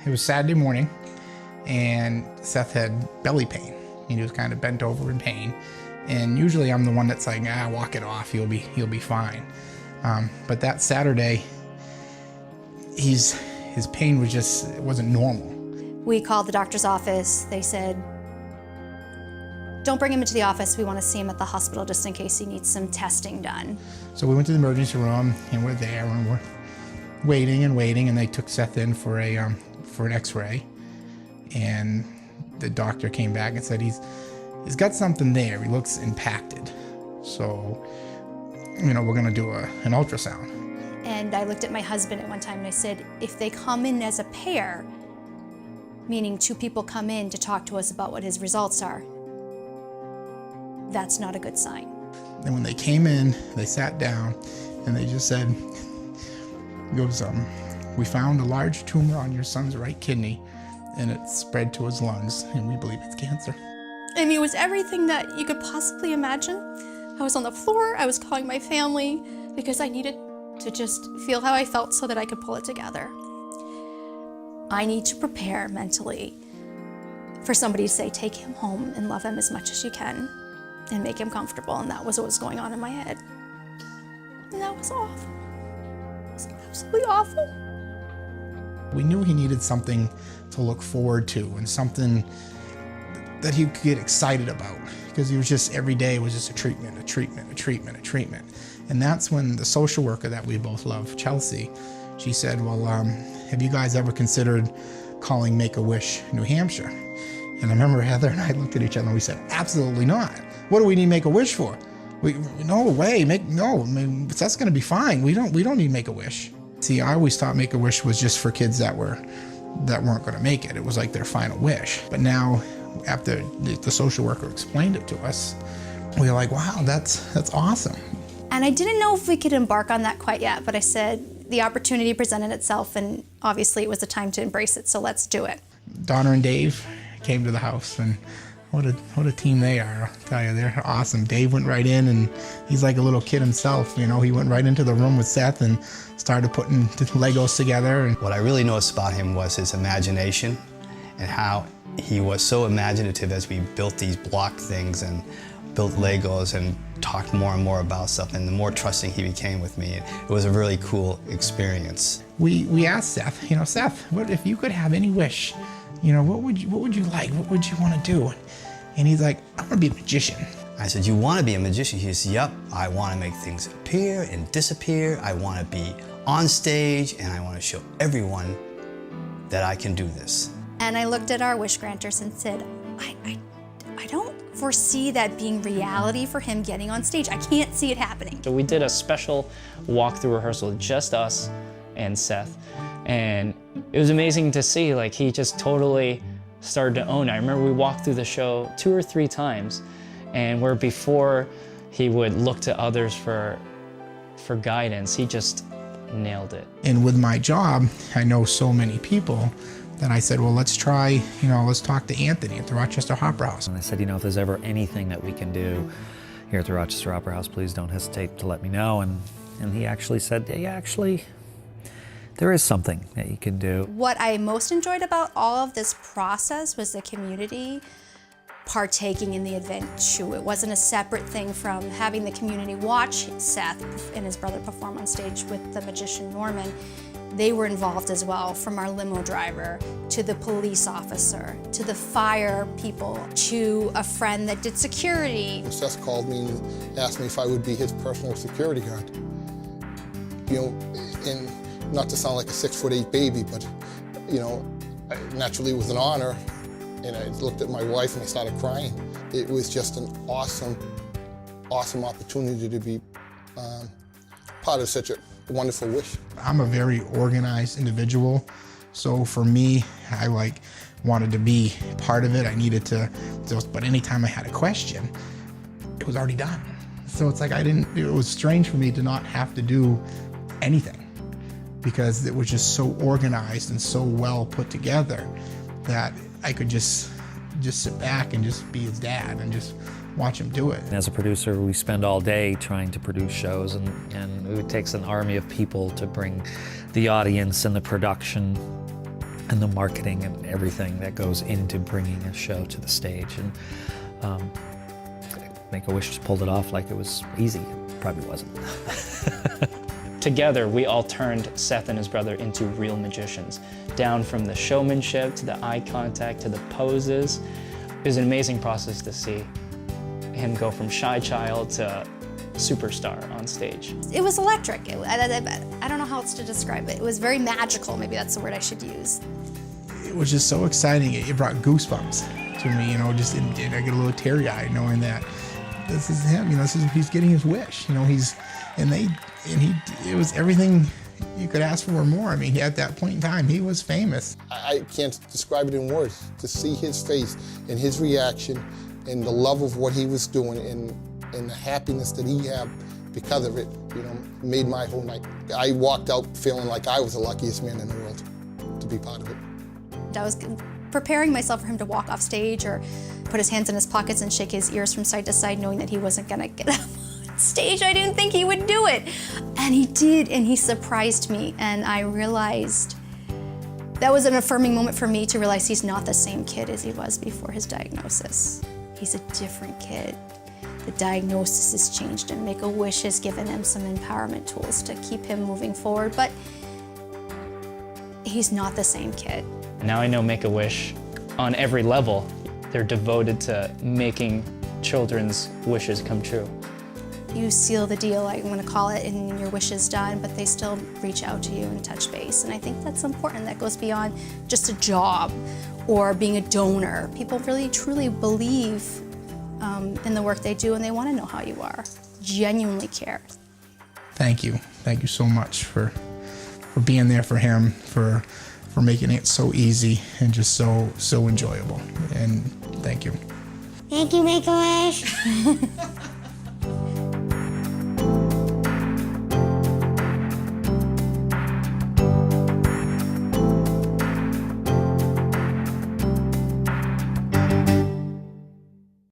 it was Saturday morning, and Seth had belly pain. He was kind of bent over in pain, and usually I'm the one that's like, walk it off, he'll be fine. But that Saturday, his pain was just, it wasn't normal. We called the doctor's office. They said, don't bring him into the office. We want to see him at the hospital just in case he needs some testing done. So we went to the emergency room, and we're there, and we're waiting, and they took Seth in for an x-ray. And the doctor came back and said he's got something there. He looks impacted. So, we're gonna do an ultrasound. And I looked at my husband at one time and I said, if they come in as a pair, meaning two people come in to talk to us about what his results are, that's not a good sign. And when they came in, they sat down and they just said, we found a large tumor on your son's right kidney and it spread to his lungs, and we believe it's cancer. I mean, it was everything that you could possibly imagine. I was on the floor, I was calling my family because I needed to just feel how I felt so that I could pull it together. I need to prepare mentally for somebody to say, take him home and love him as much as you can and make him comfortable, and that was what was going on in my head. And that was awful. It was absolutely awful. We knew he needed something to look forward to and something that he could get excited about, because he was just, every day was just a treatment. And that's when the social worker that we both love, Chelsea, she said, well, have you guys ever considered calling Make-A-Wish New Hampshire? And I remember Heather and I looked at each other and we said, absolutely not. What do we need Make-A-Wish for? No way, that's gonna be fine. We don't need Make-A-Wish. See, I always thought Make-A-Wish was just for kids that weren't gonna make it. It was like their final wish. But now, after the social worker explained it to us, we were like, wow, that's awesome. And I didn't know if we could embark on that quite yet, but I said the opportunity presented itself, and obviously it was the time to embrace it, so let's do it. Donna and Dave came to the house, and what a team they are. I'll tell you, they're awesome. Dave went right in, and he's like a little kid himself. He went right into the room with Seth and started putting the Legos together. And what I really noticed about him was his imagination and how he was so imaginative as we built these block things and built Legos and talked more and more about stuff, and the more trusting he became with me. It was a really cool experience. We asked Seth, Seth, what if you could have any wish? What would you like? What would you want to do? And he's like, I want to be a magician. I said, you want to be a magician? He said, yep, I want to make things appear and disappear. I want to be on stage, and I want to show everyone that I can do this. And I looked at our wish granters and said, I don't foresee that being reality for him getting on stage. I can't see it happening. So we did a special walkthrough rehearsal, just us and Seth. And it was amazing to see, like, he just totally started to own it. I remember we walked through the show 2 or 3 times, and where before he would look to others for guidance, he just nailed it. And with my job, I know so many people that I said, well, let's try, let's talk to Anthony at the Rochester Opera House. And I said, if there's ever anything that we can do here at the Rochester Opera House, please don't hesitate to let me know. And he actually said, yeah, actually, there is something that you can do. What I most enjoyed about all of this process was the community partaking in the event too. It wasn't a separate thing from having the community watch Seth and his brother perform on stage with the magician Norman. They were involved as well, from our limo driver, to the police officer, to the fire people, to a friend that did security. Seth called me and asked me if I would be his personal security guard. And not to sound like a 6'8" baby, but, naturally it was an honor. And I looked at my wife and I started crying. It was just an awesome, awesome opportunity to be part of such a wonderful wish. I'm a very organized individual, so for me, I wanted to be part of it. I needed to, but anytime I had a question, it was already done. So it's like it was strange for me to not have to do anything, because it was just so organized and so well put together that I could just sit back and just be his dad and just watch him do it. As a producer, we spend all day trying to produce shows, and it takes an army of people to bring the audience and the production and the marketing and everything that goes into bringing a show to the stage. And Make-A-Wish just pulled it off like it was easy. It probably wasn't. Together, we all turned Seth and his brother into real magicians. Down from the showmanship, to the eye contact, to the poses. It was an amazing process to see him go from shy child to superstar on stage. It was electric. I don't know how else to describe it. It was very magical, maybe that's the word I should use. It was just so exciting. It brought goosebumps to me, you know, just and I get a little teary-eyed knowing that this is him, you know, he's getting his wish, you know, it was everything you could ask for or more. I mean, at that point in time, he was famous. I can't describe it in words. To see his face and his reaction and the love of what he was doing and the happiness that he had because of it, you know, made my whole night. I walked out feeling like I was the luckiest man in the world to be part of it. I was preparing myself for him to walk off stage or put his hands in his pockets and shake his ears from side to side, knowing that he wasn't gonna get up on stage. I didn't think he would do it. And he did, and he surprised me. And I realized that was an affirming moment for me to realize he's not the same kid as he was before his diagnosis. He's a different kid. The diagnosis has changed him. Make-A-Wish has given him some empowerment tools to keep him moving forward, but he's not the same kid. Now I know Make-A-Wish on every level. They're devoted to making children's wishes come true. You seal the deal, I'm gonna call it, and your wish is done, but they still reach out to you and touch base. And I think that's important. That goes beyond just a job or being a donor. People really, truly believe in the work they do, and they wanna know how you are, genuinely care. Thank you. Thank you so much for being there for him, for making it so easy and just so enjoyable. And thank you. Thank you, Make-A-Wish.